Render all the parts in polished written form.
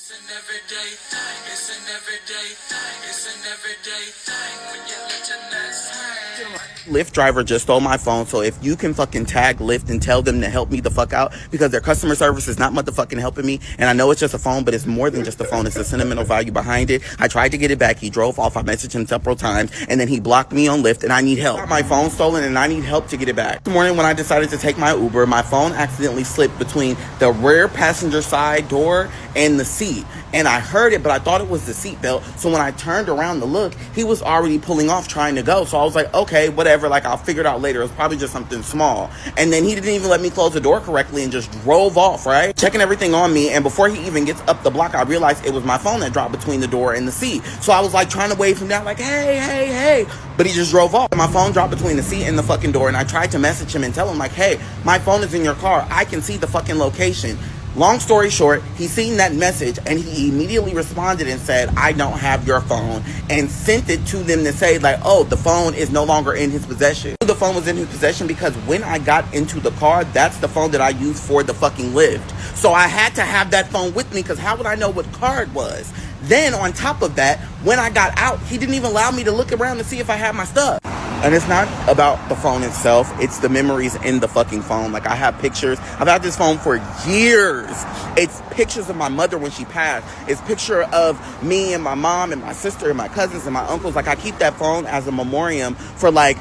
It's an everyday thing. It's an everyday thing. It's an everyday thing when you let your nuts hang. Lyft driver just stole my phone, so if you can fucking tag Lyft and tell them to help me the fuck out, because their customer service is not motherfucking helping me, and I know it's just a phone, but it's more than just a phone. It's a sentimental value behind it. I tried to get it back. He drove off. I messaged him several times, and then he blocked me on Lyft, and I need help. I got my phone stolen, and I need help to get it back. This morning when I decided to take my Uber, my phone accidentally slipped between the rear passenger side door and the seat, and I heard it, but I thought it was the seat belt. So when I turned around to look, he was already pulling off trying to go. So I was like, okay, whatever, like I'll figure it out later. It was probably just something small. And then he didn't even let me close the door correctly and just drove off, right? Checking everything on me, and before he even gets up the block, I realized it was my phone that dropped between the door and the seat. So I was like trying to wave him down like, hey, hey, hey, but he just drove off. My phone dropped between the seat and the fucking door, and I tried to message him and tell him like, hey, my phone is in your car. I can see the fucking location. Long story short, he seen that message and he immediately responded and said, I don't have your phone, and sent it to them to say like, oh, the phone is no longer in his possession. The phone was in his possession because when I got into the car, that's the phone that I used for the fucking Lyft. So I had to have that phone with me because how would I know what car it was? Then on top of that, when I got out, he didn't even allow me to look around to see if I had my stuff. And it's not about the phone itself. It's the memories in the fucking phone. Like, I have pictures. I've had this phone for years. It's pictures of my mother when she passed. It's picture of me and my mom and my sister and my cousins and my uncles. Like, I keep that phone as a memoriam for, like,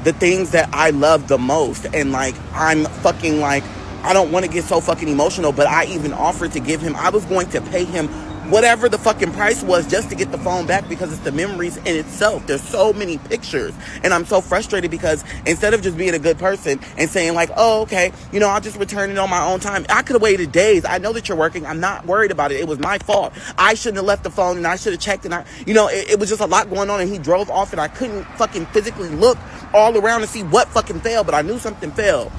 the things that I love the most. And, like, I'm fucking, like, I don't want to get so fucking emotional, but I even offered to give him, I was going to pay him whatever the fucking price was just to get the phone back because it's the memories in itself. There's so many pictures, and I'm so frustrated because instead of just being a good person and saying like, oh, okay, you know, I'll just return it on my own time. I could have waited days. I know that you're working. I'm not worried about it. It was my fault. I shouldn't have left the phone, and I should have checked, and it was just a lot going on, and he drove off, and I couldn't fucking physically look all around to see what fucking failed, but I knew something failed.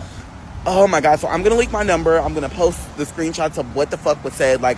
Oh my God. So I'm going to leak my number. I'm going to post the screenshots of what the fuck was said. Like,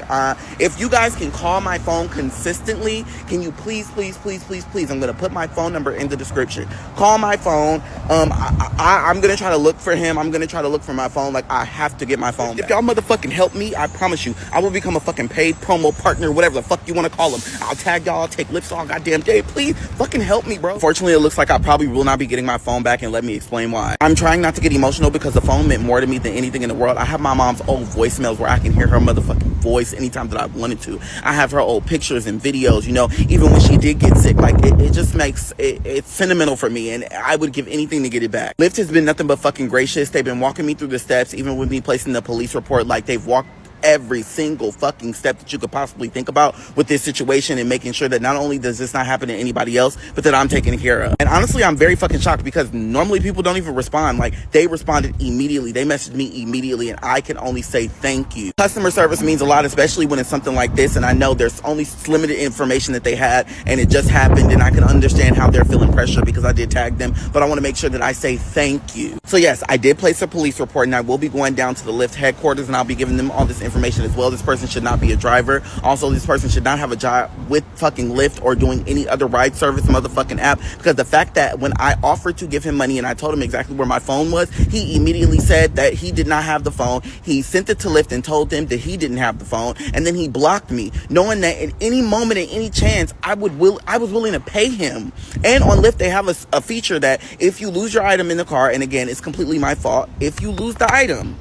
if you guys can call my phone consistently, can you please, I'm going to put my phone number in the description. Call my phone. I'm going to try to look for him. I'm going to try to look for my phone. Like, I have to get my phone. If y'all motherfucking help me, I promise you, I will become a fucking paid promo partner, whatever the fuck you want to call them. I'll tag y'all. I'll take lips all goddamn day. Please fucking help me, bro. Fortunately, it looks like I probably will not be getting my phone back, and let me explain why. I'm trying not to get emotional because the phone meant more to me than anything in the world. I have my mom's old voicemails where I can hear her motherfucking voice anytime that I wanted to. I have her old pictures and videos, you know, even when she did get sick. Like, it just makes it's sentimental for me, and I would give anything to get it back. Lyft has been nothing but fucking gracious. They've been walking me through the steps, even with me placing the police report. Like, they've walked every single fucking step that you could possibly think about with this situation, and making sure that not only does this not happen to anybody else, but that I'm taken care of. And honestly, I'm very fucking shocked because normally people don't even respond. Like, they responded immediately. They messaged me immediately, and I can only say thank you. Customer service means a lot, especially when it's something like this, and I know there's only limited information that they had, and it just happened, and I can understand how they're feeling pressure because I did tag them, but I want to make sure that I say thank you. So yes, I did place a police report, and I will be going down to the Lyft headquarters, and I'll be giving them all this information as well. This person should not be a driver. Also, this person should not have a job with fucking Lyft or doing any other ride service motherfucking app, because the fact that when I offered to give him money and I told him exactly where my phone was, he immediately said that he did not have the phone. He sent it to Lyft and told them that he didn't have the phone, and then he blocked me, knowing that at any moment, at any chance, I was willing to pay him. And on Lyft, they have a feature that if you lose your item in the car, and again, it's completely my fault, if you lose the item,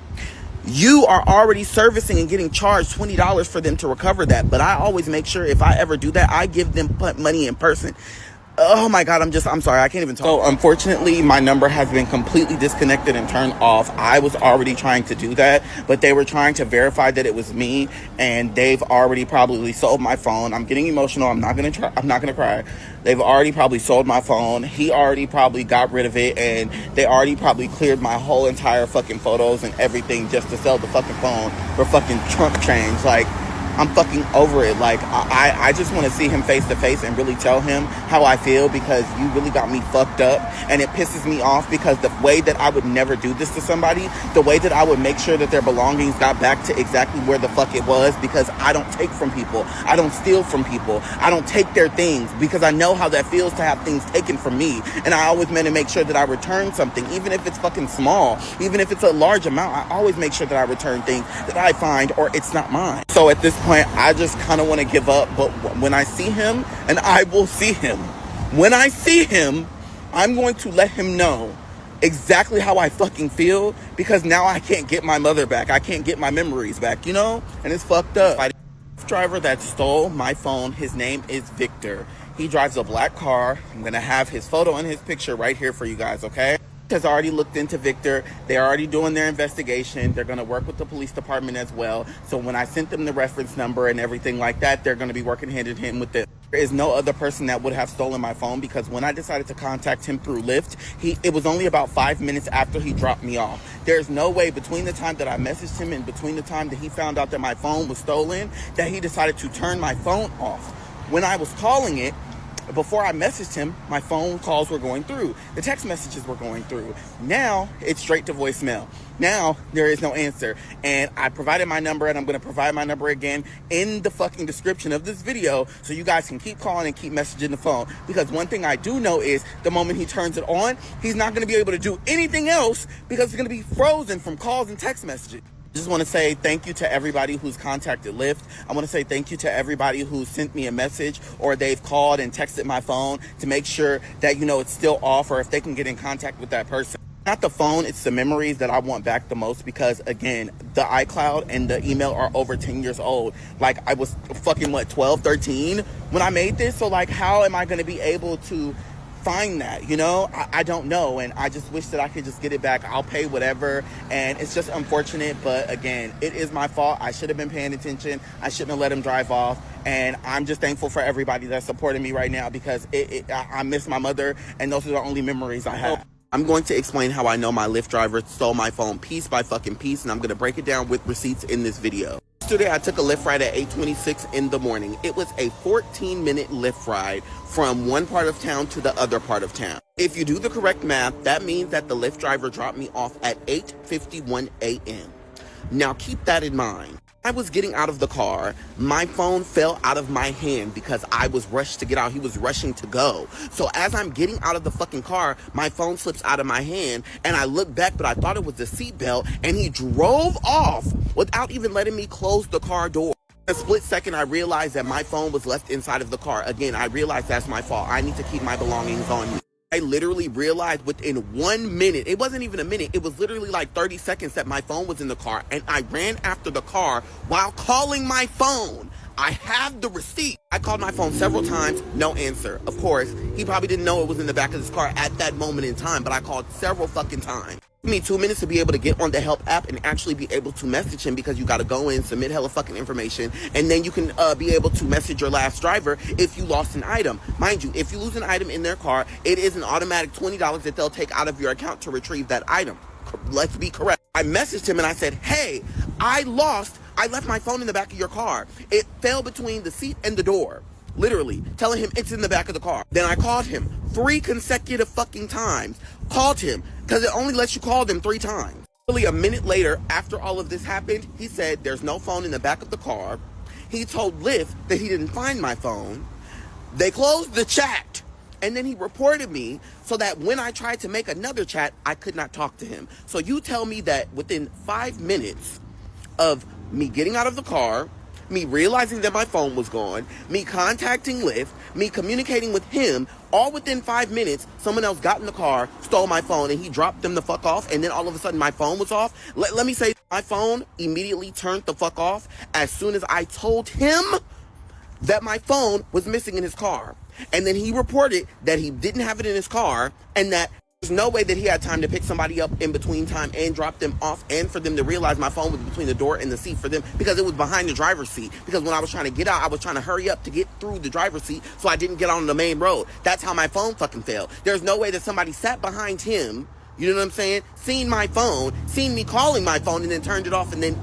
you are already servicing and getting charged $20 for them to recover that. But I always make sure if I ever do that, I give them money in person. Oh my God, I'm sorry, I can't even talk. So unfortunately, my number has been completely disconnected and turned off. I was already trying to do that, but they were trying to verify that it was me, and they've already probably sold my phone. I'm getting emotional. I'm not gonna cry. They've already probably sold my phone. He already probably got rid of it, and they already probably cleared my whole entire fucking photos and everything just to sell the fucking phone for fucking Trump change. Like, I'm fucking over it. Like, I just want to see him face to face and really tell him how I feel, because you really got me fucked up, and it pisses me off because the way that I would never do this to somebody, the way that I would make sure that their belongings got back to exactly where the fuck it was, because I don't take from people. I don't steal from people. I don't take their things, because I know how that feels to have things taken from me, and I always meant to make sure that I return something, even if it's fucking small, even if it's a large amount. I always make sure that I return things that I find or it's not mine. So at this point, point, I just kind of want to give up. But when I see him, and I will see him, when I see him, I'm going to let him know exactly how I fucking feel, because now I can't get my mother back. I can't get my memories back, you know? And it's fucked up. The driver that stole my phone, his name is Victor. He drives a black car. I'm going to have his photo and his picture right here for you guys, okay? Has already looked into Victor. They're already doing their investigation. They're going to work with the police department as well. So when I sent them the reference number and everything like that, they're going to be working hand in hand with it. There is no other person that would have stolen my phone, because when I decided to contact him through Lyft, it was only about 5 minutes after he dropped me off. There's no way between the time that I messaged him and between the time that he found out that my phone was stolen that he decided to turn my phone off. When I was calling it, before I messaged him, my phone calls were going through. The text messages were going through. Now, it's straight to voicemail. Now, there is no answer. And I provided my number, and I'm going to provide my number again in the fucking description of this video, so you guys can keep calling and keep messaging the phone. Because one thing I do know is the moment he turns it on, he's not going to be able to do anything else, because it's going to be frozen from calls and text messages. I just want to say thank you to everybody who's contacted Lyft. I want to say thank you to everybody who sent me a message, or they've called and texted my phone to make sure that, you know, it's still off, or if they can get in contact with that person. Not the phone, it's the memories that I want back the most, because again, the iCloud and the email are over 10 years old. Like, I was fucking 12, 13 when I made this. So like, how am I going to be able to find that, you know? I don't know, and I just wish that I could just get it back. I'll pay whatever, and it's just unfortunate, but again, it is my fault. I should have been paying attention. I shouldn't have let him drive off, and I'm just thankful for everybody that's supporting me right now, because I miss my mother, and those are the only memories I have. I'm going to explain how I know my Lyft driver stole my phone piece by fucking piece, and I'm going to break it down with receipts in this video. Yesterday, I took a Lyft ride at 8:26 in the morning. It was a 14-minute Lyft ride from one part of town to the other part of town. If you do the correct math, that means that the Lyft driver dropped me off at 8:51 a.m. Now, keep that in mind. I was getting out of the car, my phone fell out of my hand because I was rushed to get out. He was rushing to go. So as I'm getting out of the fucking car, my phone slips out of my hand, and I look back, but I thought it was the seatbelt, and he drove off without even letting me close the car door. In a split second, I realized that my phone was left inside of the car. Again, I realized that's my fault. I need to keep my belongings on me. I literally realized within 1 minute, it wasn't even a minute, it was literally like 30 seconds that my phone was in the car, and I ran after the car while calling my phone. I have the receipt. I called my phone several times, no answer. Of course, he probably didn't know it was in the back of his car at that moment in time, but I called several fucking times. It took me 2 minutes to be able to get on the help app and actually be able to message him, because you got to go in, submit hella fucking information, and then you can be able to message your last driver if you lost an item. Mind you, if you lose an item in their car, it is an automatic $20 that they'll take out of your account to retrieve that item. Let's be correct. I messaged him and I said, hey, I left my phone in the back of your car. It fell between the seat and the door. Literally, telling him it's in the back of the car. Then I called him 3 consecutive fucking times. Called him, because it only lets you call them 3 times. Literally a minute later, after all of this happened, he said there's no phone in the back of the car. He told Lyft that he didn't find my phone. They closed the chat. And then he reported me, so that when I tried to make another chat, I could not talk to him. So you tell me that within 5 minutes of me getting out of the car, me realizing that my phone was gone, me contacting Lyft, me communicating with him, all within 5 minutes, someone else got in the car, stole my phone, and he dropped them the fuck off, and then all of a sudden my phone was off. Let me say, my phone immediately turned the fuck off as soon as I told him that my phone was missing in his car. And then he reported that he didn't have it in his car, and that there's no way that he had time to pick somebody up in between time and drop them off, and for them to realize my phone was between the door and the seat for them, because it was behind the driver's seat. Because when I was trying to get out, I was trying to hurry up to get through the driver's seat so I didn't get on the main road. That's how my phone fucking fell. There's no way that somebody sat behind him, you know what I'm saying, seen my phone, seen me calling my phone, and then turned it off, and then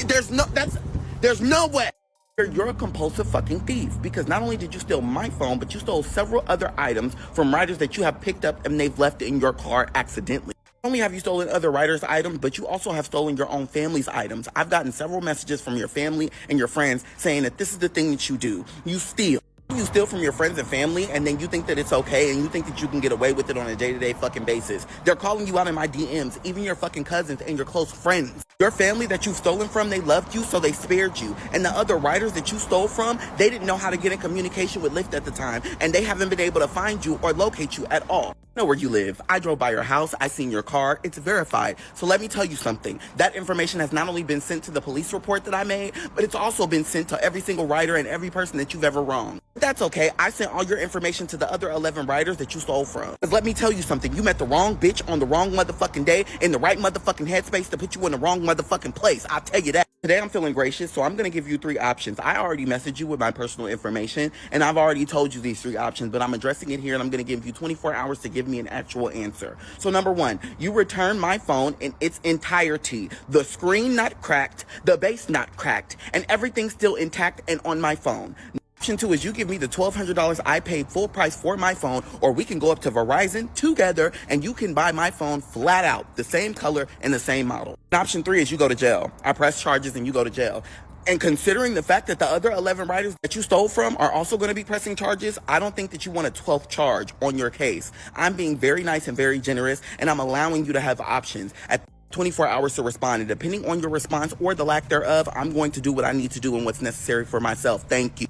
there's no way. You're a compulsive fucking thief, because not only did you steal my phone, but you stole several other items from riders that you have picked up and they've left in your car accidentally. Not only have you stolen other riders' items, but you also have stolen your own family's items. I've gotten several messages from your family and your friends saying that this is the thing that you do. You steal. You steal from your friends and family, and then you think that it's okay, and you think that you can get away with it on a day-to-day fucking basis. They're calling you out in my DMs, even your fucking cousins and your close friends. Your family that you've stolen from, they loved you, so they spared you. And the other riders that you stole from, they didn't know how to get in communication with Lyft at the time, and they haven't been able to find you or locate you at all. I know where you live. I drove by your house. I seen your car. It's verified. So let me tell you something. That information has not only been sent to the police report that I made, but it's also been sent to every single rider and every person that you've ever wronged. But that's okay. I sent all your information to the other 11 riders that you stole from. Because let me tell you something. You met the wrong bitch on the wrong motherfucking day in the right motherfucking headspace to put you in the wrong motherfucking place. I'll tell you that. Today I'm feeling gracious, so I'm going to give you 3 options. I already messaged you with my personal information, and I've already told you these 3 options, but I'm addressing it here, and I'm going to give you 24 hours to give me an actual answer. So number 1, you return my phone in its entirety. The screen not cracked, the base not cracked, and everything still intact and on my phone. Option 2 is you give me the $1,200 I paid full price for my phone, or we can go up to Verizon together and you can buy my phone flat out, the same color and the same model. And option 3 is you go to jail. I press charges and you go to jail. And considering the fact that the other 11 riders that you stole from are also going to be pressing charges, I don't think that you want a 12th charge on your case. I'm being very nice and very generous, and I'm allowing you to have options. At 24 hours to respond, and depending on your response or the lack thereof, I'm going to do what I need to do and what's necessary for myself. Thank you.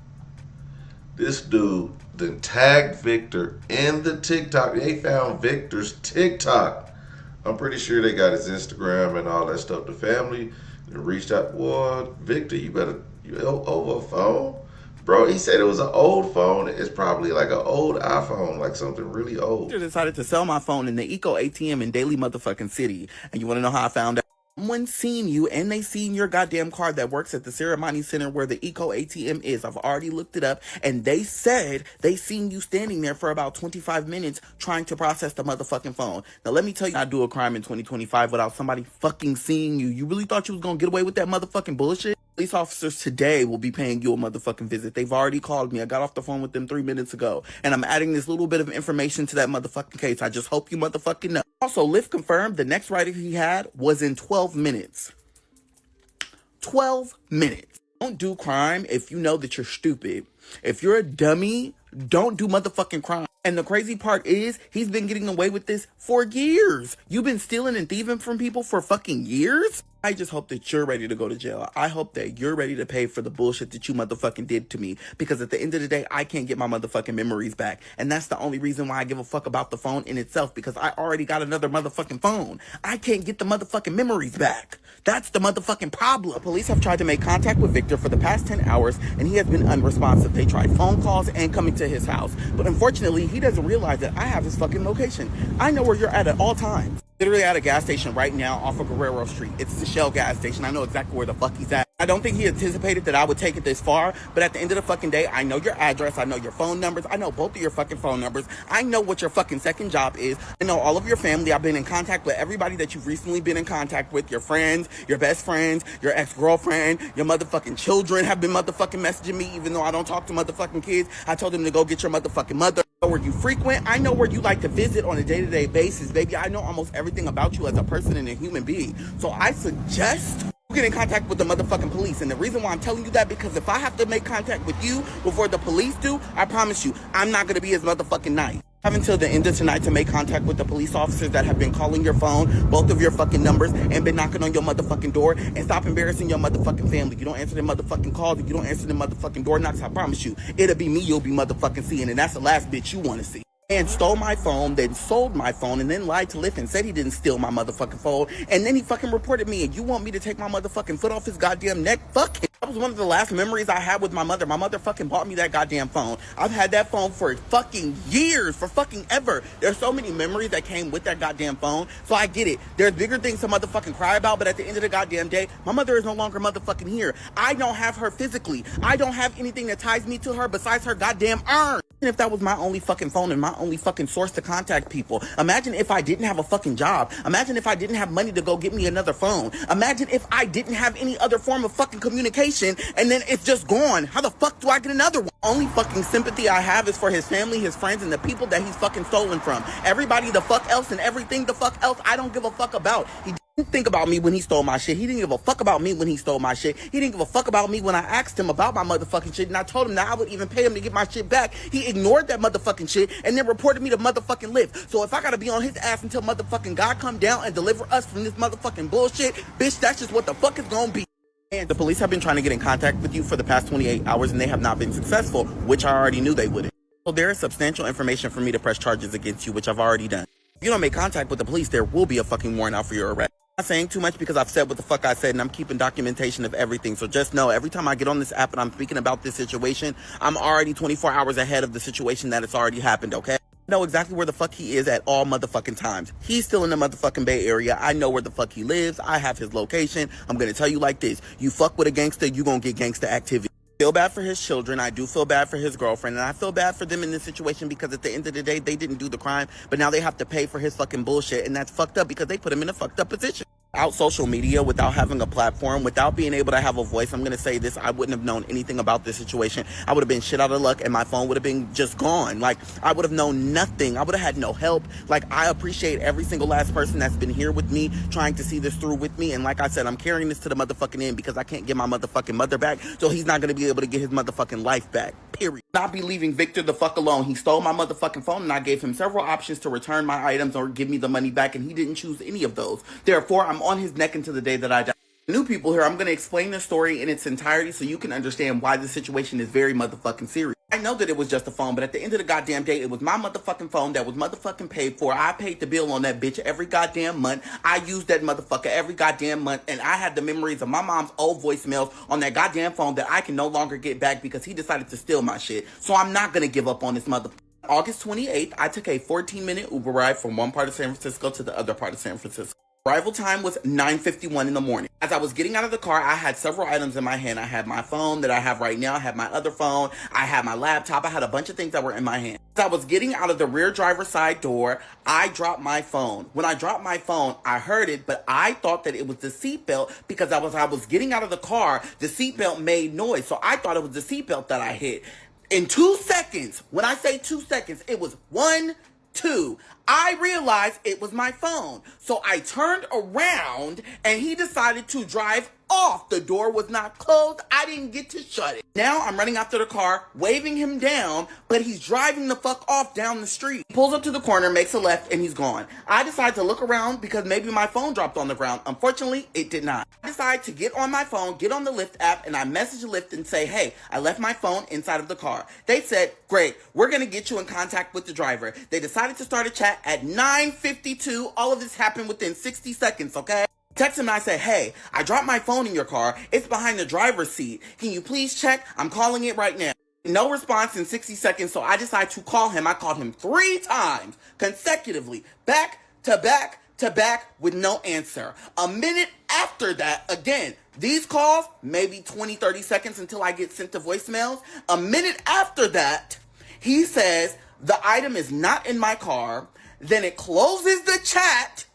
This dude then tagged Victor in the TikTok. They found Victor's TikTok. I'm pretty sure they got his Instagram and all that stuff. The family reached out. Well, Victor, you over a phone? Bro, he said it was an old phone. It's probably like an old iPhone, like something really old. I decided to sell my phone in the Eco ATM in Daly motherfucking City. And you want to know how I found out? Someone seen you and they seen your goddamn card that works at the ceremony center where the Eco ATM is. I've already looked it up, and they said they seen you standing there for about 25 minutes trying to process the motherfucking phone. Now let me tell you, I do a crime in 2025 without somebody fucking seeing you. You really thought you was gonna get away with that motherfucking bullshit? Police officers today will be paying you a motherfucking visit. They've already called me. I got off the phone with them 3 minutes ago, and I'm adding this little bit of information to that motherfucking case. I just hope you motherfucking know. Also, Lyft confirmed the next rider he had was in 12 minutes. 12 minutes. Don't do crime if you know that you're stupid. If you're a dummy, don't do motherfucking crime. And the crazy part is, he's been getting away with this for years. You've been stealing and thieving from people for fucking years? I just hope that you're ready to go to jail. I hope that you're ready to pay for the bullshit that you motherfucking did to me. Because at the end of the day, I can't get my motherfucking memories back. And that's the only reason why I give a fuck about the phone in itself. Because I already got another motherfucking phone. I can't get the motherfucking memories back. That's the motherfucking problem. Police have tried to make contact with Victor for the past 10 hours, and he has been unresponsive. They tried phone calls and coming to his house. But unfortunately, he doesn't realize that I have his fucking location. I know where you're at all times. Literally at a gas station right now off of Guerrero Street. It's the Shell gas station. I know exactly where the fuck he's at. I don't think he anticipated that I would take it this far, but at the end of the fucking day, I know your address, I know your phone numbers, I know both of your fucking phone numbers, I know what your fucking second job is, I know all of your family, I've been in contact with everybody that you've recently been in contact with, your friends, your best friends, your ex-girlfriend, your motherfucking children have been motherfucking messaging me, even though I don't talk to motherfucking kids. I told them to go get your motherfucking mother. I know where you frequent, I know where you like to visit on a day-to-day basis, baby. I know almost everything about you as a person and a human being. So I suggest you get in contact with the motherfucking police. And the reason why I'm telling you that, because if I have to make contact with you before the police do, I promise you, I'm not going to be as motherfucking nice. I have until the end of tonight to make contact with the police officers that have been calling your phone, both of your fucking numbers, and been knocking on your motherfucking door, and stop embarrassing your motherfucking family. You don't answer them motherfucking calls, if you don't answer them motherfucking door knocks, I promise you, it'll be me you'll be motherfucking seeing, and that's the last bitch you want to see. And stole my phone, then sold my phone, and then lied to Lyft and said he didn't steal my motherfucking phone, and then he fucking reported me, and you want me to take my motherfucking foot off his goddamn neck? Fuck him. That was one of the last memories I had with my mother. My mother fucking bought me that goddamn phone. I've had that phone for fucking years, for fucking ever. There's so many memories that came with that goddamn phone, so I get it. There's bigger things to motherfucking cry about, but at the end of the goddamn day, my mother is no longer motherfucking here. I don't have her physically. I don't have anything that ties me to her besides her goddamn urn. If that was my only fucking phone and my only fucking source to contact people. Imagine if I didn't have a fucking job. Imagine if I didn't have money to go get me another phone. Imagine if I didn't have any other form of fucking communication and then it's just gone. How the fuck do I get another one? Only fucking sympathy I have is for his family, his friends, and the people that he's fucking stolen from. Everybody the fuck else and everything the fuck else I don't give a fuck about. He Didn't think about me when he stole my shit. He didn't give a fuck about me when he stole my shit. He didn't give a fuck about me when I asked him about my motherfucking shit and I told him that I would even pay him to get my shit back. He ignored that motherfucking shit and then reported me to motherfucking Lyft. So if I gotta be on his ass until motherfucking God come down and deliver us from this motherfucking bullshit, bitch, that's just what the fuck is gonna be. And the police have been trying to get in contact with you for the past 28 hours and they have not been successful, which I already knew they wouldn't. So there is substantial information for me to press charges against you, which I've already done. If you don't make contact with the police, there will be a fucking warrant out for your arrest. I'm not saying too much because I've said what the fuck I said and I'm keeping documentation of everything. So just know every time I get on this app and I'm speaking about this situation, I'm already 24 hours ahead of the situation that it's already happened, okay? I know exactly where the fuck he is at all motherfucking times. He's still in the motherfucking Bay Area. I know where the fuck he lives. I have his location. I'm gonna tell you like this. You fuck with a gangster, you gonna get gangster activity. I feel bad for his children. I do feel bad for his girlfriend. And I feel bad for them in this situation because at the end of the day, they didn't do the crime. But now they have to pay for his fucking bullshit. And that's fucked up because they put him in a fucked up position. Without social media, without having a platform, without being able to have a voice, I'm going to say this, I wouldn't have known anything about this situation. I would have been shit out of luck and my phone would have been just gone. Like, I would have known nothing. I would have had no help. Like, I appreciate every single last person that's been here with me, trying to see this through with me. And like I said, I'm carrying this to the motherfucking end because I can't get my motherfucking mother back. So he's not going to be able to get his motherfucking life back. Period. Not be leaving Victor the fuck alone. He stole my motherfucking phone and I gave him several options to return my items or give me the money back and he didn't choose any of those. Therefore, I'm on his neck until the day that I die. New people here, I'm going to explain the story in its entirety so you can understand why the situation is very motherfucking serious. I know that it was just a phone, but at the end of the goddamn day, it was my motherfucking phone that was motherfucking paid for. I paid the bill on that bitch every goddamn month. I used that motherfucker every goddamn month, and I had the memories of my mom's old voicemails on that goddamn phone that I can no longer get back because he decided to steal my shit. So I'm not going to give up on this motherfucker. August 28th, I took a 14-minute Uber ride from one part of San Francisco to the other part of San Francisco. Arrival time was 9:51 in the morning. As I was getting out of the car, I had several items in my hand. I had my phone that I have right now. I had my other phone. I had my laptop. I had a bunch of things that were in my hand. As I was getting out of the rear driver's side door, I dropped my phone. When I dropped my phone, I heard it, but I thought that it was the seatbelt because I was getting out of the car. The seatbelt made noise, so I thought it was the seatbelt that I hit. In 2 seconds, when I say 2 seconds, it was 1, 2. I realized it was my phone. So I turned around and he decided to drive off. The door was not closed. I didn't get to shut it. Now I'm running after the car, waving him down, but he's driving the fuck off down the street. He pulls up to the corner, makes a left, and he's gone. I decide to look around because maybe my phone dropped on the ground. Unfortunately, it did not. I decide to get on my phone, get on the Lyft app, and I message Lyft and say, hey, I left my phone inside of the car. They said, great, we're going to get you in contact with the driver. They decided to start a chat at 9:52. All of this happened within 60 seconds, okay? Text him and I say, hey, I dropped my phone in your car. It's behind the driver's seat. Can you please check? I'm calling it right now. No response in 60 seconds, so I decide to call him. I called him 3 times consecutively, back to back to back with no answer. A minute after that, again, these calls, maybe 20, 30 seconds until I get sent to voicemails. A minute after that, he says, the item is not in my car. Then it closes the chat.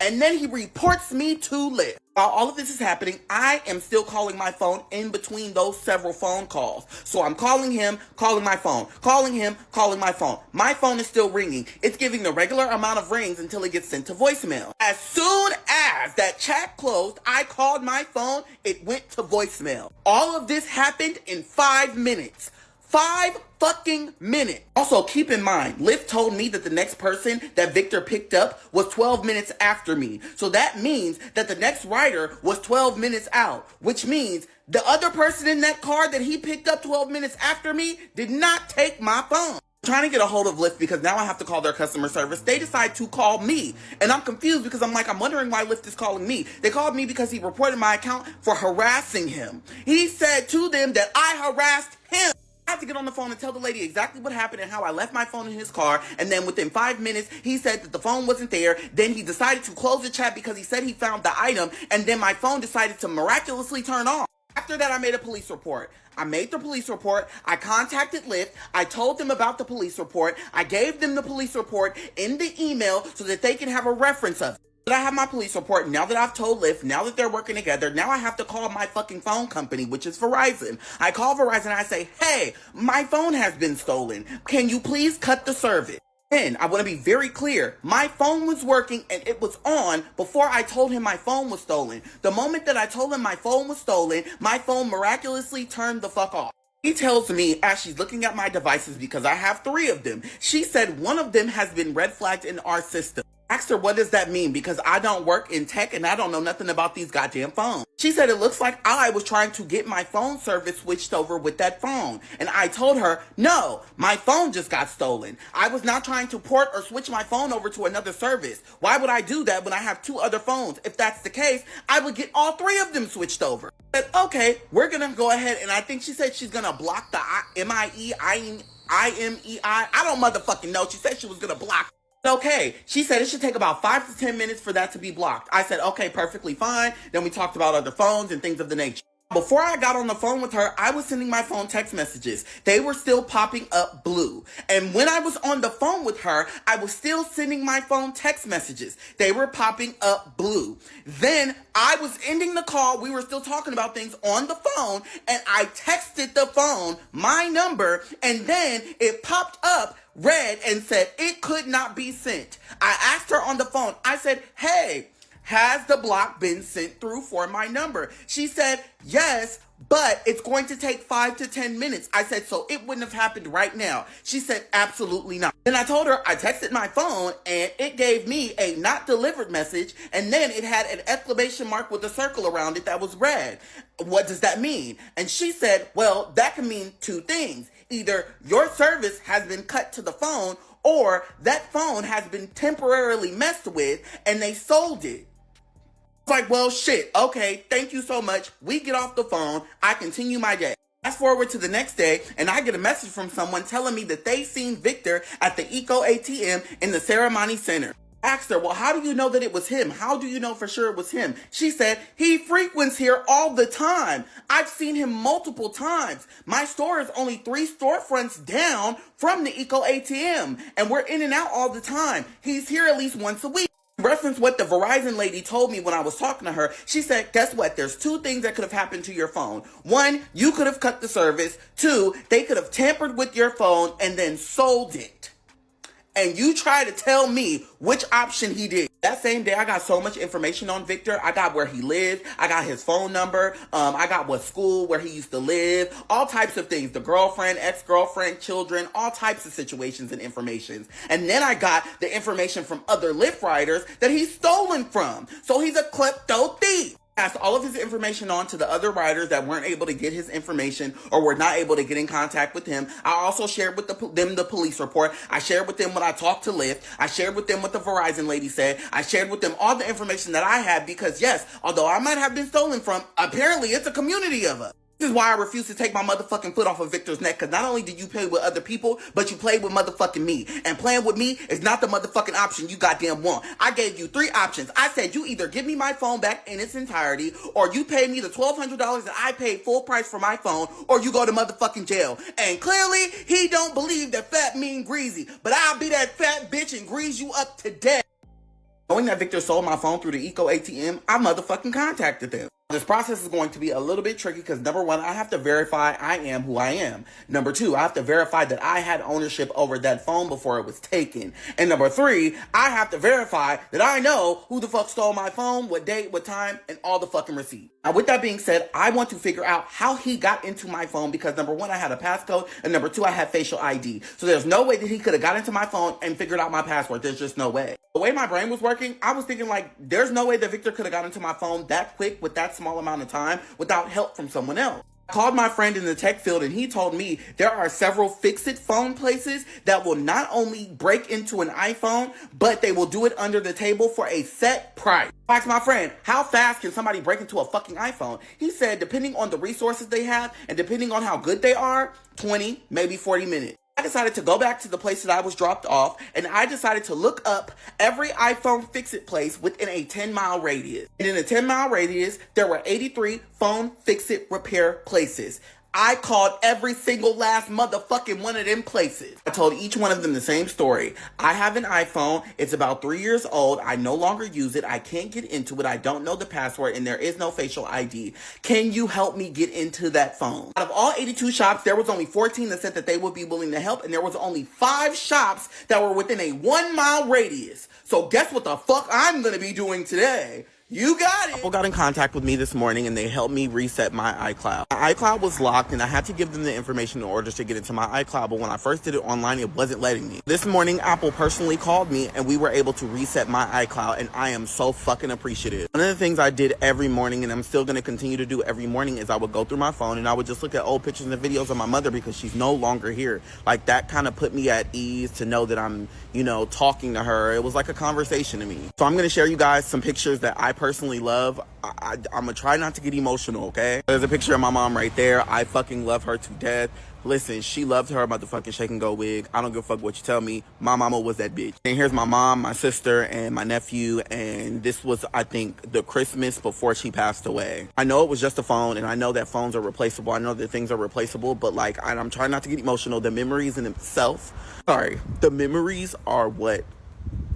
And then he reports me to Lyft. While all of this is happening, I am still calling my phone in between those several phone calls. So I'm calling him, calling my phone, calling him, calling my phone. My phone is still ringing. It's giving the regular amount of rings until it gets sent to voicemail. As soon as that chat closed, I called my phone. It went to voicemail. All of this happened in 5 minutes. 5 fucking minutes. Also, keep in mind, Lyft told me that the next person that Victor picked up was 12 minutes after me. So that means that the next rider was 12 minutes out, which means the other person in that car that he picked up 12 minutes after me did not take my phone. I'm trying to get a hold of Lyft because now I have to call their customer service. They decide to call me. And I'm confused because I'm wondering why Lyft is calling me. They called me because he reported my account for harassing him. He said to them that I harassed him. I had to get on the phone and tell the lady exactly what happened and how I left my phone in his car. And then within 5 minutes, he said that the phone wasn't there. Then he decided to close the chat because he said he found the item. And then my phone decided to miraculously turn on. After that, I made a police report. I made the police report. I contacted Lyft. I told them about the police report. I gave them the police report in the email so that they can have a reference of it. I have my police report. Now that I've told Lyft, now that they're working together, now I have to call my fucking phone company, which is Verizon. I call Verizon and I say, hey, my phone has been stolen. Can you please cut the service? And I want to be very clear. My phone was working and it was on before I told him my phone was stolen. The moment that I told him my phone was stolen, my phone miraculously turned the fuck off. He tells me, as she's looking at my devices, because I have 3 of them, she said one of them has been red flagged in our system. Asked her, what does that mean? Because I don't work in tech and I don't know nothing about these goddamn phones. She said it looks like I was trying to get my phone service switched over with that phone. And I told her, no, my phone just got stolen. I was not trying to port or switch my phone over to another service. Why would I do that when I have 2 other phones? If that's the case, I would get all 3 of them switched over. I said, okay, we're going to go ahead. And I think she said she's going to block the IMEI. I don't motherfucking know. She said she was going to block. Okay, she said it should take about 5 to 10 minutes for that to be blocked. I said, okay, perfectly fine. Then we talked about other phones and things of the nature. Before I got on the phone with her, I was sending my phone text messages. They were still popping up blue. And when I was on the phone with her, I was still sending my phone text messages. They were popping up blue. Then I was ending the call. We were still talking about things on the phone. And I texted the phone my number. And then it popped up red and said it could not be sent. I asked her on the phone. I said, hey, has the block been sent through for my number? She said, yes, but it's going to take 5 to 10 minutes. I said, so it wouldn't have happened right now. She said, absolutely not. Then I told her I texted my phone and it gave me a not delivered message. And then it had an exclamation mark with a circle around it that was red. What does that mean? And she said, well, that can mean 2 things. Either your service has been cut to the phone or that phone has been temporarily messed with and they sold it. Like, well, shit. Okay, thank you so much. We get off the phone. I continue my day. Fast forward to the next day, and I get a message from someone telling me that they seen Victor at the Eco ATM in the Ceremony Center. Asked her, well, how do you know that it was him? How do you know for sure it was him? She said, he frequents here all the time. I've seen him multiple times. My store is only 3 storefronts down from the Eco ATM, and we're in and out all the time. He's here at least once a week. Reference what the Verizon lady told me when I was talking to her. She said, guess what? There's 2 things that could have happened to your phone. 1, you could have cut the service. 2, they could have tampered with your phone and then sold it. And you try to tell me which option he did. That same day, I got so much information on Victor. I got where he lived. I got his phone number. I got what school, where he used to live. All types of things. The girlfriend, ex-girlfriend, children, all types of situations and information. And then I got the information from other Lyft riders that he's stolen from. So he's a klepto thief. Passed all of his information on to the other riders that weren't able to get his information or were not able to get in contact with him. I also shared with them the police report. I shared with them when I talked to Lyft. I shared with them what the Verizon lady said. I shared with them all the information that I had because, yes, although I might have been stolen from, apparently it's a community of us. This is why I refuse to take my motherfucking foot off of Victor's neck, because not only did you play with other people, but you played with motherfucking me. And playing with me is not the motherfucking option you goddamn want. I gave you 3 options. I said you either give me my phone back in its entirety, or you pay me the $1,200 that I paid full price for my phone, or you go to motherfucking jail. And clearly, he don't believe that fat mean greasy, but I'll be that fat bitch and grease you up to death. Knowing that Victor sold my phone through the Eco ATM, I motherfucking contacted them. This process is going to be a little bit tricky because number 1, I have to verify I am who I am. Number 2, I have to verify that I had ownership over that phone before it was taken. And number 3, I have to verify that I know who the fuck stole my phone, what date, what time, and all the fucking receipts. Now, with that being said, I want to figure out how he got into my phone because number 1, I had a passcode, and number 2, I had facial ID. So there's no way that he could have got into my phone and figured out my password. There's just no way. The way my brain was working, I was thinking like, there's no way that Victor could have got into my phone that quick with that small amount of time without help from someone else. I called my friend in the tech field and he told me there are several fix-it phone places that will not only break into an iPhone, but they will do it under the table for a set price. I asked my friend, how fast can somebody break into a fucking iPhone? He said, depending on the resources they have and depending on how good they are, 20, maybe 40 minutes. I decided to go back to the place that I was dropped off, and I decided to look up every iPhone fix-it place within a 10-mile radius. And in a 10-mile radius, there were 83 phone fix-it repair places. I called every single last motherfucking one of them places. I told each one of them the same story. I have an iPhone. It's about 3 years old. I no longer use it. I can't get into it. I don't know the password and there is no facial ID. Can you help me get into that phone? Out of all 82 shops, there was only 14 that said that they would be willing to help, and there was only 5 shops that were within a 1-mile radius. So guess what the fuck I'm gonna be doing today? You got it. People got in contact with me this morning and they helped me reset my iCloud. My iCloud was locked and I had to give them the information in order to get into my iCloud, but when I first did it online, it wasn't letting me. This morning, Apple personally called me and we were able to reset my iCloud, and I am so fucking appreciative. One of the things I did every morning, and I'm still going to continue to do every morning, is I would go through my phone and I would just look at old pictures and videos of my mother because she's no longer here. Like, that kind of put me at ease to know that I'm, talking to her. It was like a conversation to me. So I'm going to share you guys some pictures that I personally love. I'm gonna try not to get emotional, okay? There's a picture of my mom right there. I fucking love her to death. Listen, she loved her motherfucking shake and go wig. I don't give a fuck what you tell me. My mama was that bitch. And here's my mom, my sister, and my nephew. And this was, I think, the Christmas before she passed away. I know it was just a phone, and I know that phones are replaceable. I know that things are replaceable, but I'm trying not to get emotional. The memories the memories are what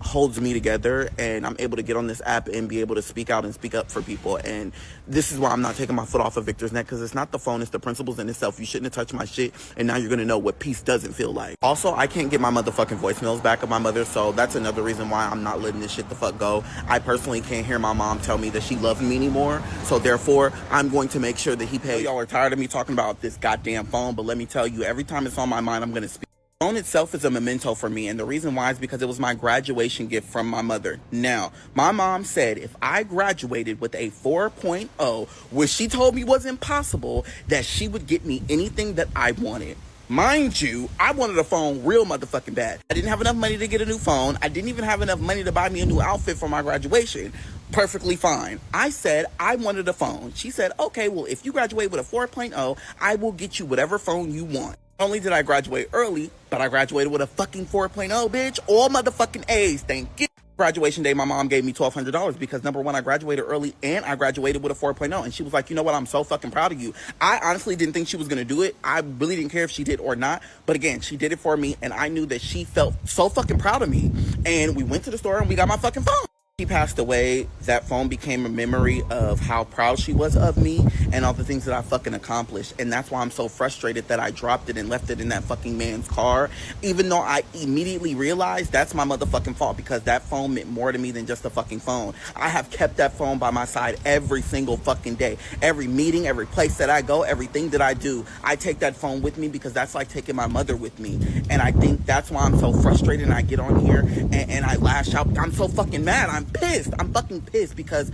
holds me together, and I'm able to get on this app and be able to speak out and speak up for people. And this is why I'm not taking my foot off of Victor's neck, because it's not the phone, it's the principles in itself. You shouldn't have touched my shit, and now you're gonna know what peace doesn't feel like. Also, I can't get my motherfucking voicemails back of my mother, so that's another reason why I'm not letting this shit the fuck go. I personally can't hear my mom tell me that she loves me anymore, so therefore I'm going to make sure that he pays. Y'all are tired of me talking about this goddamn phone, but let me tell you, every time it's on my mind, I'm gonna speak. The phone itself is a memento for me, and the reason why is because it was my graduation gift from my mother. Now, my mom said if I graduated with a 4.0, which she told me was impossible, that she would get me anything that I wanted. Mind you, I wanted a phone real motherfucking bad. I didn't have enough money to get a new phone. I didn't even have enough money to buy me a new outfit for my graduation. Perfectly fine. I said I wanted a phone. She said, okay, well, if you graduate with a 4.0, I will get you whatever phone you want. Not only did I graduate early, but I graduated with a fucking 4.0, bitch. All motherfucking A's, thank you. Graduation day, my mom gave me $1,200 because, number one, I graduated early and I graduated with a 4.0. And she was like, you know what? I'm so fucking proud of you. I honestly didn't think she was going to do it. I really didn't care if she did or not. But again, she did it for me, and I knew that she felt so fucking proud of me. And we went to the store and we got my fucking phone. She passed away. That phone became a memory of how proud she was of me and all the things that I fucking accomplished. And that's why I'm so frustrated that I dropped it and left it in that fucking man's car. Even though I immediately realized that's my motherfucking fault, because that phone meant more to me than just a fucking phone. I have kept that phone by my side every single fucking day. Every meeting, every place that I go, everything that I do, I take that phone with me because that's like taking my mother with me. And I think that's why I'm so frustrated and I get on here and I lash out. I'm so fucking mad. I'm pissed. I'm fucking pissed because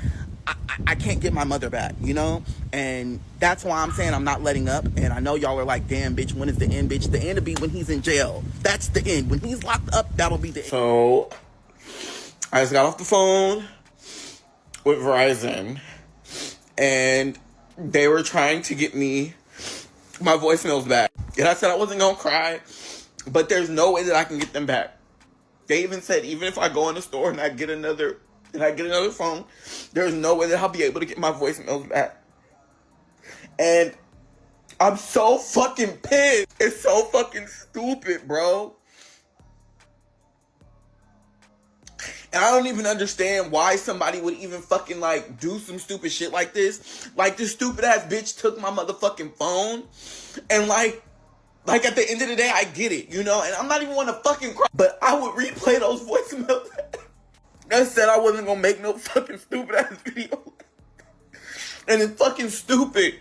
I can't get my mother back, and that's why I'm saying I'm not letting up. And I know y'all are like, damn, bitch, when is the end, bitch? The end will be when he's in jail. That's the end. When he's locked up, that'll be the end. So I just got off the phone with Verizon, and they were trying to get me my voicemails back, and I said I wasn't gonna cry, but there's no way that I can get them back. They even said, even if I go in the store and I get another phone, there's no way that I'll be able to get my voicemails back. And I'm so fucking pissed. It's so fucking stupid, bro. And I don't even understand why somebody would even fucking do some stupid shit like this. Like, this stupid ass bitch took my motherfucking phone, and like at the end of the day, I get it, and I'm not even want to fucking cry, but I would replay those voicemails. I said I wasn't gonna make no fucking stupid ass video. And it's fucking stupid.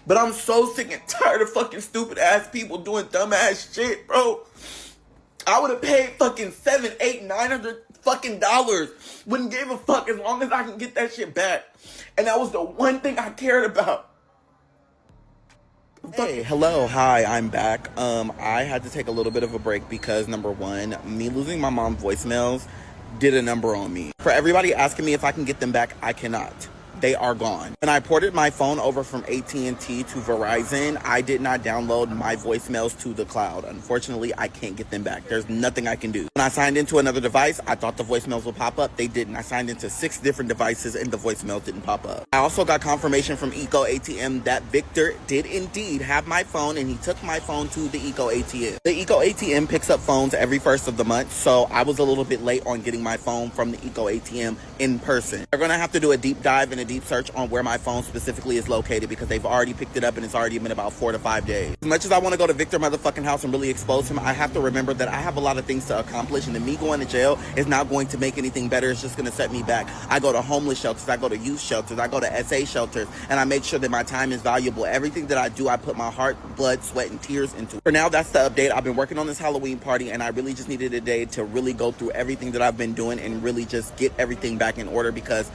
But I'm so sick and tired of fucking stupid ass people doing dumb ass shit, bro. I would have paid fucking $700, $800, $900 fucking dollars. Wouldn't give a fuck as long as I can get that shit back. And that was the one thing I cared about. Hey, hello, hi, I'm back. I had to take a little bit of a break because, number one, me losing my mom's voicemails did a number on me. For everybody asking me if I can get them back, I cannot. they are gone. When I ported my phone over from AT&T to Verizon, I did not download my voicemails to the cloud. Unfortunately, I can't get them back. There's nothing I can do. When I signed into another device, I thought the voicemails would pop up. They didn't. I signed into 6 different devices and the voicemails didn't pop up. I also got confirmation from Eco ATM that Victor did indeed have my phone and he took my phone to the Eco ATM. The Eco ATM picks up phones every first of the month, so I was a little bit late on getting my phone from the Eco ATM in person. They're gonna have to do a deep dive and a deep search on where my phone specifically is located because they've already picked it up and it's already been about 4 to 5 days. As much as I want to go to Victor motherfucking house and really expose him, I have to remember that I have a lot of things to accomplish, and then me going to jail is not going to make anything better. It's just going to set me back. I go to homeless shelters, I go to youth shelters, I go to SA shelters, and I make sure that my time is valuable. Everything that I do, I put my heart, blood, sweat, and tears into. For now, that's the update. I've been working on this Halloween party, and I really just needed a day to really go through everything that I've been doing and really just get everything back in order because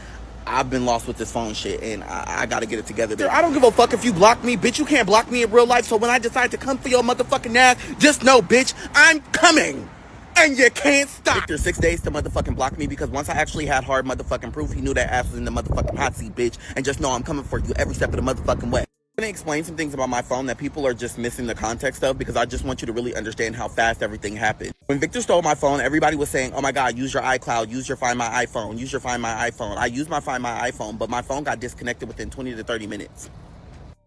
I've been lost with this phone shit, and I gotta get it together. I don't give a fuck if you block me, bitch. You can't block me in real life, so when I decide to come for your motherfucking ass, just know, bitch, I'm coming. And you can't stop. Victor 6 days to motherfucking block me because once I actually had hard motherfucking proof, he knew that ass was in the motherfucking hot seat, bitch. And just know I'm coming for you every step of the motherfucking way. I'm gonna explain some things about my phone that people are just missing the context of because I just want you to really understand how fast everything happened. When Victor stole my phone, everybody was saying, oh my God, use your iCloud, use your Find My iPhone, use your Find My iPhone. I used my Find My iPhone, but my phone got disconnected within 20 to 30 minutes.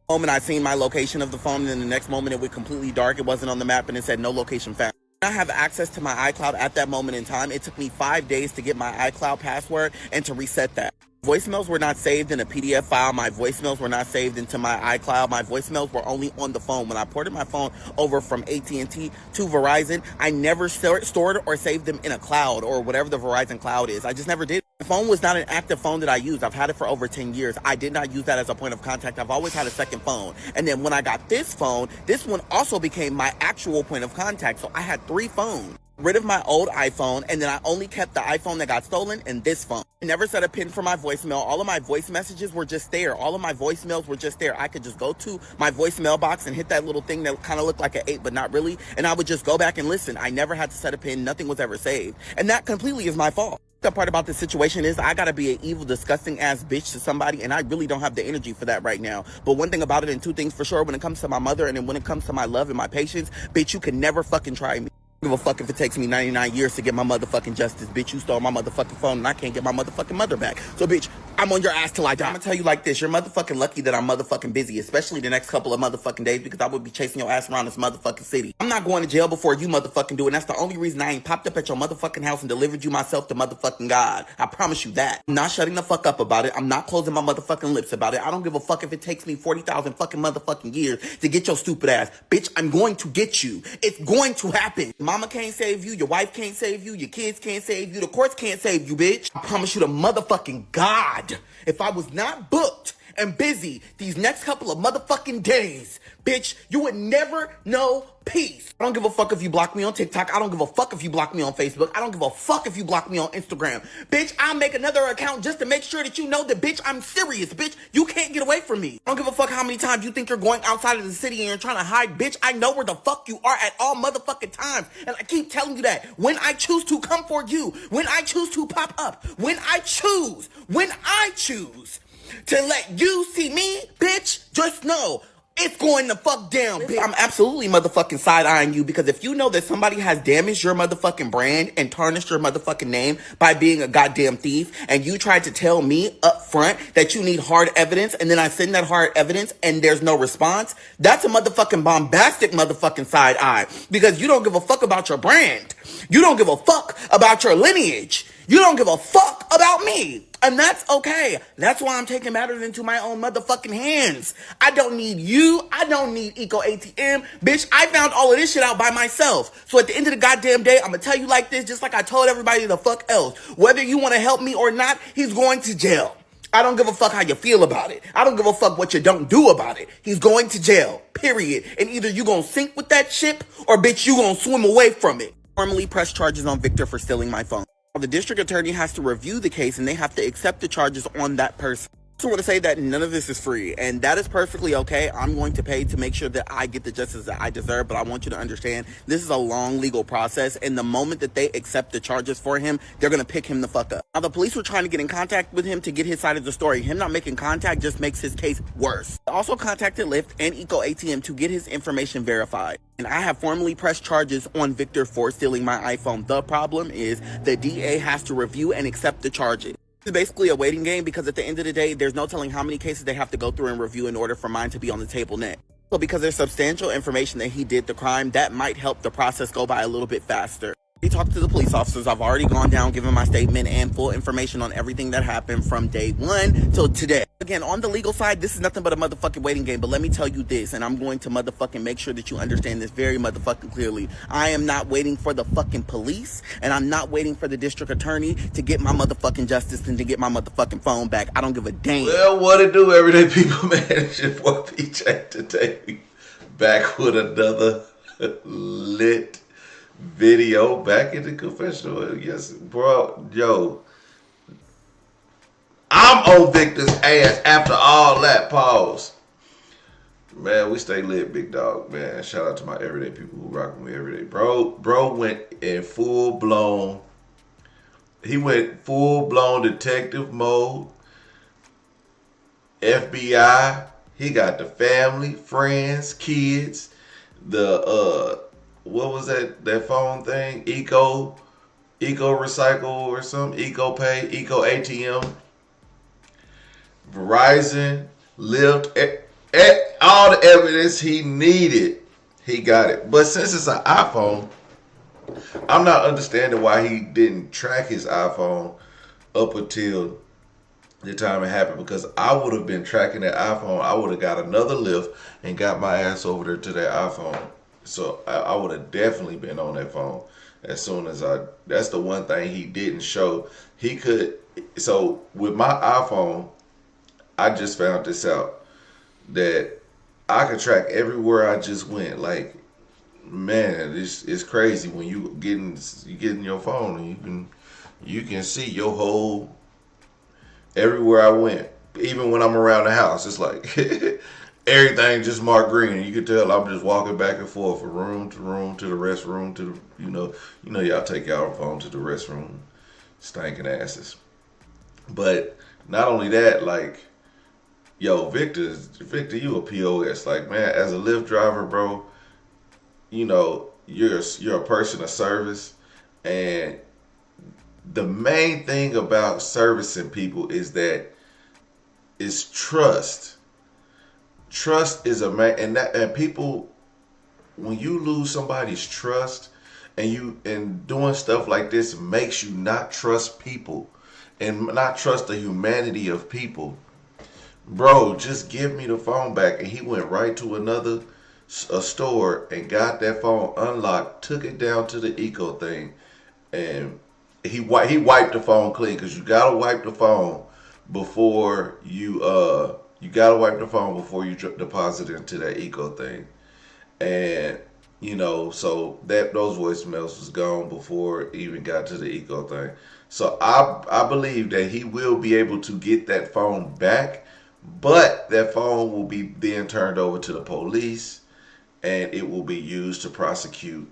The moment I seen my location of the phone, and then the next moment it went completely dark. It wasn't on the map and it said no location found. I have access to my iCloud at that moment in time. It took me 5 days to get my iCloud password and to reset that. Voicemails were not saved in a PDF file. My voicemails were not saved into my iCloud. My voicemails were only on the phone. When I ported my phone over from AT&T to Verizon, I never stored or saved them in a cloud or whatever the Verizon cloud is. I just never did. The phone was not an active phone that I used. I've had it for over 10 years. I did not use that as a point of contact. I've always had a second phone. And then when I got this phone, this one also became my actual point of contact. So I had 3 phones. Rid of my old iPhone, and then I only kept the iPhone that got stolen and this phone. I never set a pin for my voicemail. All of my voice messages were just there. All of my voicemails were just there. I could just go to my voicemail box and hit that little thing that kind of looked like an 8, but not really, and I would just go back and listen. I never had to set a pin. Nothing was ever saved, and that completely is my fault. The part about this situation is I gotta be an evil, disgusting ass bitch to somebody, and I really don't have the energy for that right now. But one thing about it, and 2 things for sure, when it comes to my mother and then when it comes to my love and my patience, bitch, you can never fucking try me. I don't give a fuck if it takes me 99 years to get my motherfucking justice, bitch. You stole my motherfucking phone and I can't get my motherfucking mother back. So, bitch, I'm on your ass till I die. I'm gonna tell you like this. You're motherfucking lucky that I'm motherfucking busy, especially the next couple of motherfucking days, because I would be chasing your ass around this motherfucking city. I'm not going to jail before you motherfucking do it. And that's the only reason I ain't popped up at your motherfucking house and delivered you myself to motherfucking God. I promise you that. I'm not shutting the fuck up about it. I'm not closing my motherfucking lips about it. I don't give a fuck if it takes me 40,000 fucking motherfucking years to get your stupid ass. Bitch, I'm going to get you. It's going to happen. Mama can't save you. Your wife can't save you. Your kids can't save you. The courts can't save you, bitch. I promise you to motherfucking God. If I was not booked and busy these next couple of motherfucking days, bitch, you would never know peace. I don't give a fuck if you block me on TikTok. I don't give a fuck if you block me on Facebook. I don't give a fuck if you block me on Instagram. Bitch, I'll make another account just to make sure that you know that, bitch, I'm serious, bitch. You can't get away from me. I don't give a fuck how many times you think you're going outside of the city and you're trying to hide, bitch. I know where the fuck you are at all motherfucking times. And I keep telling you that. When I choose to come for you, when I choose to pop up, when I choose to let you see me, bitch, just know it's going to fuck down, bitch. I'm absolutely motherfucking side-eyeing you because if you know that somebody has damaged your motherfucking brand and tarnished your motherfucking name by being a goddamn thief and you tried to tell me up front that you need hard evidence and then I send that hard evidence and there's no response, that's a motherfucking bombastic motherfucking side eye because you don't give a fuck about your brand. You don't give a fuck about your lineage. You don't give a fuck about me. And that's okay. That's why I'm taking matters into my own motherfucking hands. I don't need you. I don't need Eco ATM. Bitch, I found all of this shit out by myself. So at the end of the goddamn day, I'm gonna tell you like this, just like I told everybody the fuck else. Whether you want to help me or not, he's going to jail. I don't give a fuck how you feel about it. I don't give a fuck what you don't do about it. He's going to jail, period. And either you gonna sink with that ship or bitch, you gonna swim away from it. Formally press charges on Victor for stealing my phone. The district attorney has to review the case and they have to accept the charges on that person. I want to say that none of this is free, and that is perfectly okay. I'm going to pay to make sure that I get the justice that I deserve, but I want you to understand this is a long legal process, and the moment that they accept the charges for him, they're going to pick him the fuck up. Now, the police were trying to get in contact with him to get his side of the story. Him not making contact just makes his case worse. I also contacted Lyft and Eco ATM to get his information verified, and I have formally pressed charges on Victor for stealing my iPhone. The problem is the DA has to review and accept the charges. It's basically a waiting game because at the end of the day, there's no telling how many cases they have to go through and review in order for mine to be on the table next. So because there's substantial information that he did the crime, that might help the process go by a little bit faster. We talked to the police officers. I've already gone down, given my statement and full information on everything that happened from day one till today. Again, on the legal side, this is nothing but a motherfucking waiting game. But let me tell you this, and I'm going to motherfucking make sure that you understand this very motherfucking clearly. I am not waiting for the fucking police, and I'm not waiting for the district attorney to get my motherfucking justice and to get my motherfucking phone back. I don't give a damn. Well, what it do, everyday people, man? It's your boy PJ today. Back with another lit video, back in the confessional. Yes, bro. Yo, I'm on Victor's ass after all that. Pause. Man, we stay lit, big dog, man. Shout out to my everyday people who rock with me every day. Bro went in full blown. He went full blown detective mode. FBI. He got the family, friends, kids, the what was that phone thing? Eco Recycle or something? Eco Pay, Eco ATM, Verizon, Lyft, all the evidence he needed, he got it. But since it's an iPhone, I'm not understanding why he didn't track his iPhone up until the time it happened, because I would have been tracking that iPhone. I would have got another Lyft and got my ass over there to that iPhone. So I would have definitely been on that phone as soon as that's the one thing he didn't show. He could, so with my iPhone, I just found this out, that I could track everywhere I just went. Like, man, it's crazy when you get in your phone and you can see your whole, everywhere I went. Even when I'm around the house, it's like everything just marked green. You can tell I'm just walking back and forth from room to room to the restroom to the, y'all take y'all phone to the restroom, stinking asses. But not only that, like, yo, Victor, you a POS. Like, man, as a Lyft driver, bro, you're a person of service, and the main thing about servicing people is trust. Trust is and people, when you lose somebody's trust and doing stuff like this makes you not trust people and not trust the humanity of people. Bro, just give me the phone back. And he went right to a store and got that phone unlocked, took it down to the Eco thing, and he wiped the phone clean, because you gotta wipe the phone before you deposit into that Eco thing. And so those voicemails was gone before it even got to the Eco thing. So I believe that he will be able to get that phone back, but that phone will be then turned over to the police, and it will be used to prosecute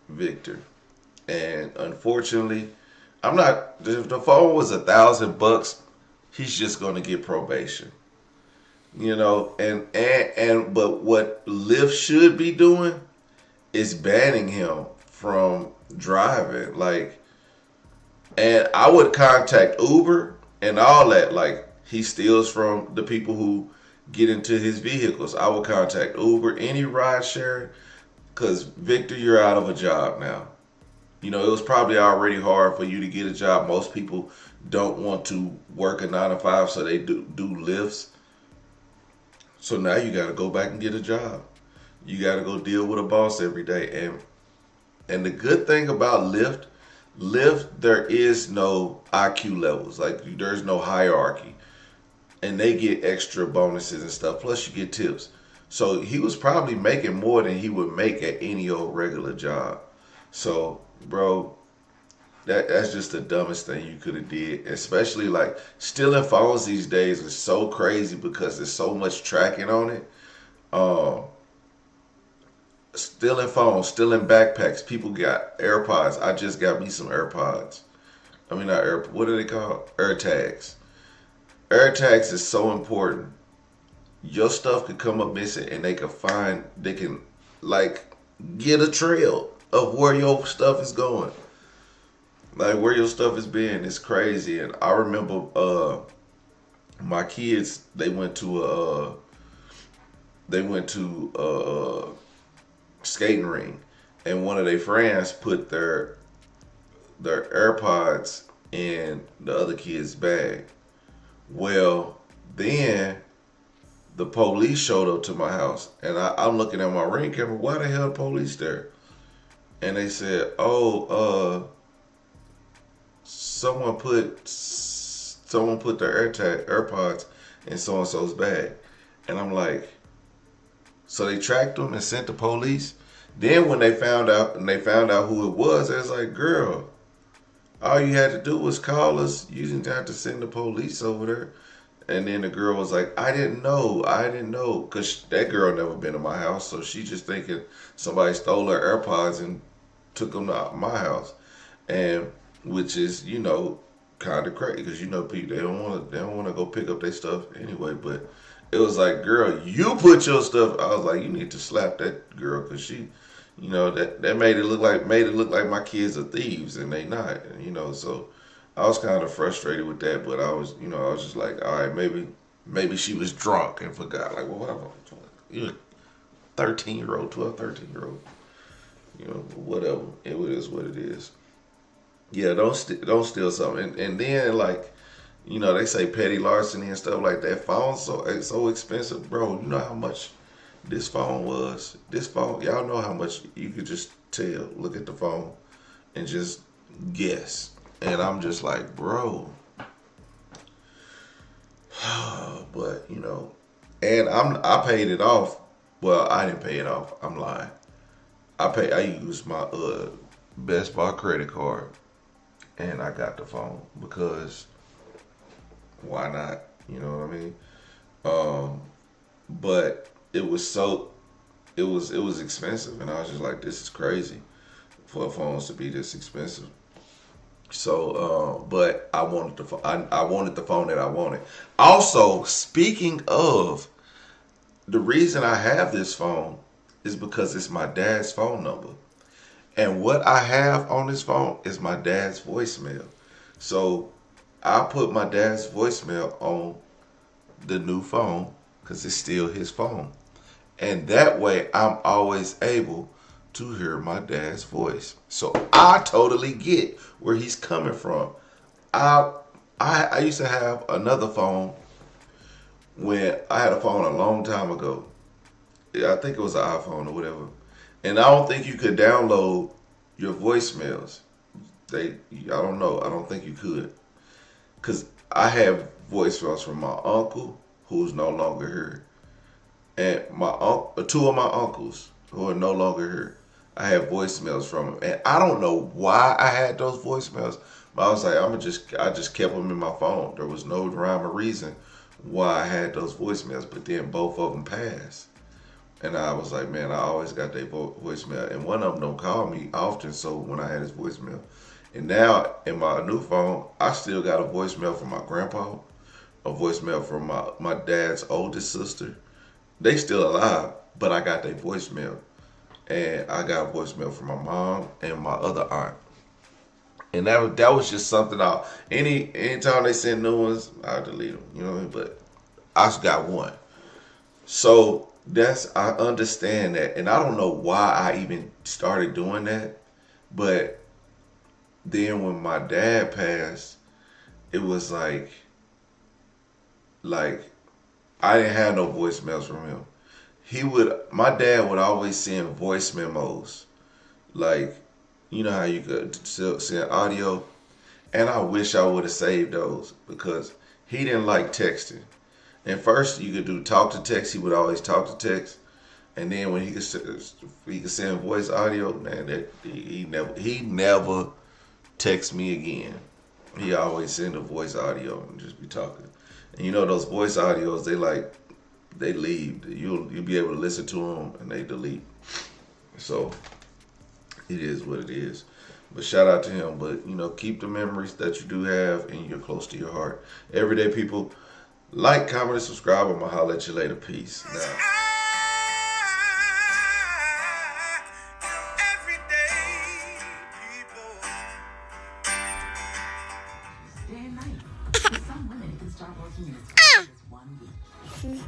Victor. And unfortunately, if the phone was $1,000, he's just gonna get probation. But what Lyft should be doing is banning him from driving. Like, and I would contact Uber and all that. Like, he steals from the people who get into his vehicles. I would contact Uber, any ride share, because Victor, you're out of a job now. It was probably already hard for you to get a job. Most people don't want to work a 9 to 5, so they do Lyfts. So now you got to go back and get a job. You got to go deal with a boss every day. And the good thing about Lyft, there is no IQ levels. Like, there's no hierarchy. And they get extra bonuses and stuff. Plus, you get tips. So he was probably making more than he would make at any old regular job. So, bro, that's just the dumbest thing you could have did. Especially like stealing phones these days is so crazy because there's so much tracking on it. Um, Stealing phones, stealing backpacks. People got AirPods. I just got me some AirPods. I mean, not Air. What are they called? AirTags. AirTags is so important. Your stuff could come up missing, and they can find. They can like get a trail of where your stuff is going. Like where your stuff is being. It's crazy. And I remember my kids. They went to skating ring, and one of their friends put their AirPods in the other kid's bag. Well, then the police showed up to my house, and I'm looking at my ring camera. Why the hell the police there? And they said, "Oh, someone put their AirPods in so and so's bag." And I'm like, so they tracked them and sent the police. Then when they found out who it was, they was like, "Girl, all you had to do was call us. You didn't have to send the police over there." And then the girl was like, I didn't know. Because that girl never been to my house. So she just thinking somebody stole her AirPods and took them to my house. And which is, kind of crazy. Because, people, they don't want to go pick up their stuff anyway. But it was like, girl, you put your stuff. I was like, you need to slap that girl. Because she, that made it look like my kids are thieves. And they not, so. I was kind of frustrated with that, but I was just like, all right, maybe she was drunk and forgot. Like, well, whatever. You're a 13-year-old, 12, 13-year-old. Whatever. It is what it is. Yeah, don't steal something. And then, like, they say petty larceny and stuff like that. Phones so expensive, bro. You know how much this phone was? This phone, y'all know how much you could just tell. Look at the phone and just guess. And I'm just like, bro. But, and I paid it off. Well, I didn't pay it off. I'm lying. I used my Best Buy credit card, and I got the phone because why not? You know what I mean? But it was expensive, and I was just like, this is crazy for phones to be this expensive. So, but I wanted I wanted the phone that I wanted. Also, speaking of, the reason I have this phone is because it's my dad's phone number. And what I have on this phone is my dad's voicemail. So I put my dad's voicemail on the new phone because it's still his phone. And that way I'm always able to hear my dad's voice. So I totally get where he's coming from. I used to have another phone when I had a phone a long time ago. I think it was an iPhone or whatever. And I don't think you could download your voicemails. I don't know. I don't think you could. Because I have voicemails from my uncle, who's no longer here. And two of my uncles who are no longer here. I had voicemails from them. And I don't know why I had those voicemails. But I was like, I just kept them in my phone. There was no rhyme or reason why I had those voicemails. But then both of them passed. And I was like, man, I always got their voicemail. And one of them don't call me often, so when I had his voicemail. And now, in my new phone, I still got a voicemail from my grandpa, a voicemail from my dad's oldest sister. They still alive, but I got their voicemail. And I got a voicemail from my mom and my other aunt. And that was just something anytime they send new ones, I delete them. You know what I mean? But I just got one. So I understand that. And I don't know why I even started doing that. But then when my dad passed, it was like I didn't have no voicemails from him. My dad would always send voice memos. Like, you know how you could send audio? And I wish I would have saved those because he didn't like texting. And first you could do talk to text. He would always talk to text. And then when he could send voice audio, man, he never text me again. He always send a voice audio and just be talking. And you know those voice audios, they leave. You'll be able to listen to them and they delete. So it is what it is. But shout out to him. But you know, keep the memories that you do have and you're close to your heart. Everyday people, like, comment, and subscribe. I'm gonna holler at you later. Peace. Now. Day and night. For some women, it can start working in as fast as 1 week.